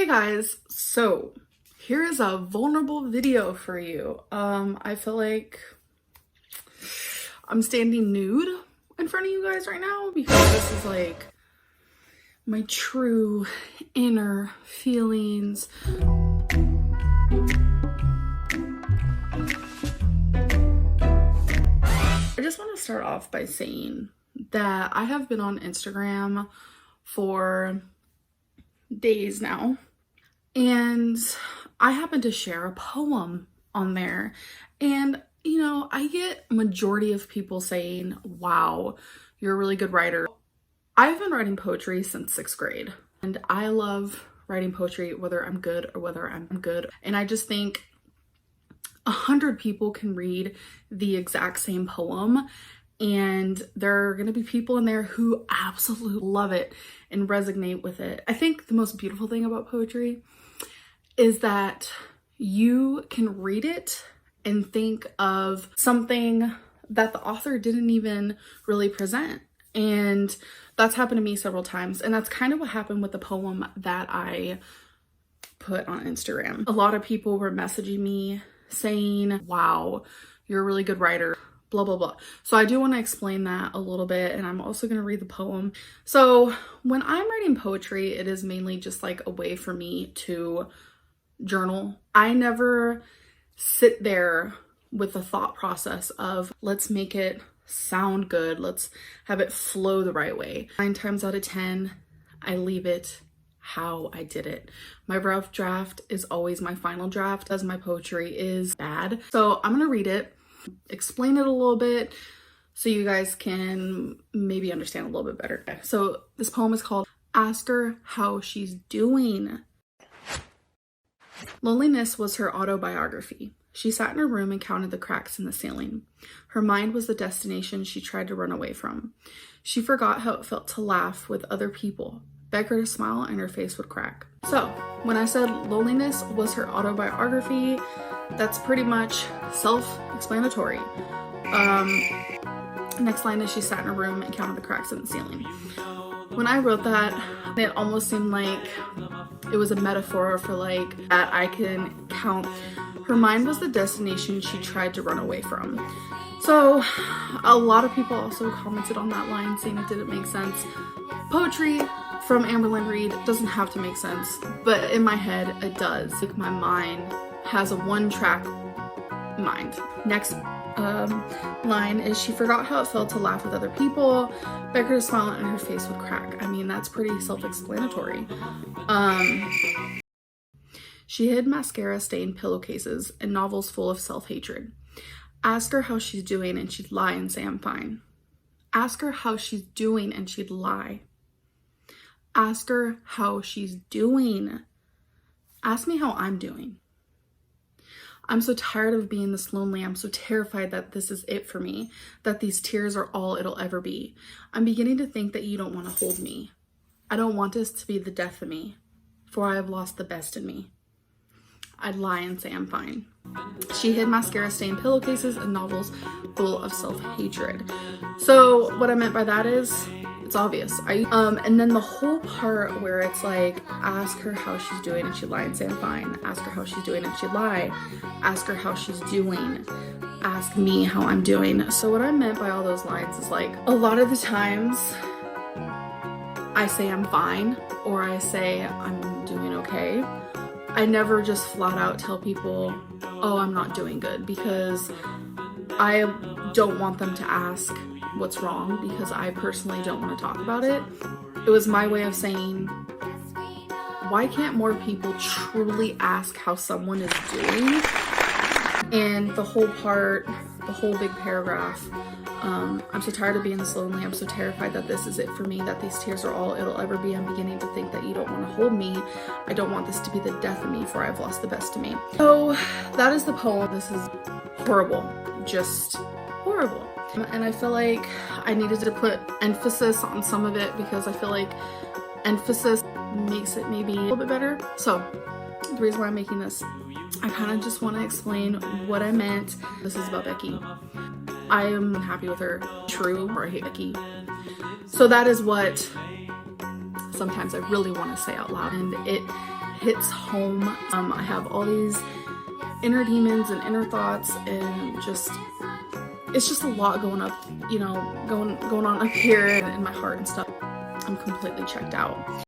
Hey guys, so here is a vulnerable video for you. I feel like I'm standing nude in front of you guys right now because this is like my true inner feelings. I just want to start off by saying that I have been on Instagram for days now, and I happen to share a poem on there, and you know, I get majority of people saying, wow, you're a really good writer. I've been writing poetry since 6th grade, and I love writing poetry whether I'm good or whether I'm good. And I just think 100 people can read the exact same poem, and there are going to be people in there who absolutely love it and resonate with it. I think the most beautiful thing about poetry is that you can read it and think of something that the author didn't even really present. And that's happened to me several times. And that's kind of what happened with the poem that I put on Instagram. A lot of people were messaging me saying, wow, you're a really good writer, blah, blah, blah. So I do want to explain that a little bit, and I'm also going to read the poem. So when I'm writing poetry, it is mainly just like a way for me to journal. I never sit there with the thought process of let's make it sound good, let's have it flow the right way. 9 times out of 10, I leave it how I did it. My rough draft is always my final draft, as my poetry is bad. So I'm gonna read it, explain it a little bit so you guys can maybe understand a little bit better. So this poem is called Ask Her How She's Doing. Loneliness was her autobiography. She sat in her room and counted the cracks in the ceiling. Her mind was the destination she tried to run away from. She forgot how it felt to laugh with other people, beg her to smile, and her face would crack. So when I said loneliness was her autobiography, that's pretty much self-explanatory. Next line is she sat in her room and counted the cracks in the ceiling. When I wrote that, it almost seemed like it was a metaphor for like that I can count. Her mind was the destination she tried to run away from. So a lot of people also commented on that line saying it didn't make sense. Poetry from Amberlynn Reid doesn't have to make sense, but in my head it does. Like my mind has a one-track mind. Next line is she forgot how it felt to laugh with other people, beg her to smile, and her face would crack. I mean, that's pretty self-explanatory. She hid mascara-stained pillowcases and novels full of self-hatred. Ask her how she's doing and she'd lie and say I'm fine. Ask her how she's doing and she'd lie. Ask her how she's doing. Ask me how I'm doing. I'm so tired of being this lonely. I'm so terrified that this is it for me, that these tears are all it'll ever be. I'm beginning to think that you don't want to hold me. I don't want this to be the death of me, for I have lost the best in me. I'd lie and say I'm fine. She hid mascara-stained pillowcases and novels full of self-hatred. So what I meant by that is, it's obvious. And then the whole part where it's like, ask her how she's doing and she'd lie and say I'm fine. Ask her how she's doing and she'd lie. Ask her how she's doing. Ask me how I'm doing. So what I meant by all those lines is like, a lot of the times I say I'm fine, or I say I'm doing okay. I never just flat out tell people, oh, I'm not doing good, because I don't want them to ask what's wrong, because I personally don't want to talk about it. It was my way of saying, why can't more people truly ask how someone is doing? And the whole part, the whole big paragraph, I'm so tired of being this lonely. I'm so terrified that this is it for me, that these tears are all it'll ever be. I'm beginning to think that you don't want to hold me. I don't want this to be the death of me, for I've lost the best of me. So that is the poem. This is horrible, just horrible. And I feel like I needed to put emphasis on some of it, because I feel like emphasis makes it maybe a little bit better. So the reason why I'm making this, I kind of just want to explain what I meant. This is about Becky. I am unhappy with her. True, or I hate Becky. So that is what sometimes I really want to say out loud, and it hits home. I have all these inner demons and inner thoughts, and it's just a lot going up, you know, going on up here in my heart and stuff. I'm completely checked out.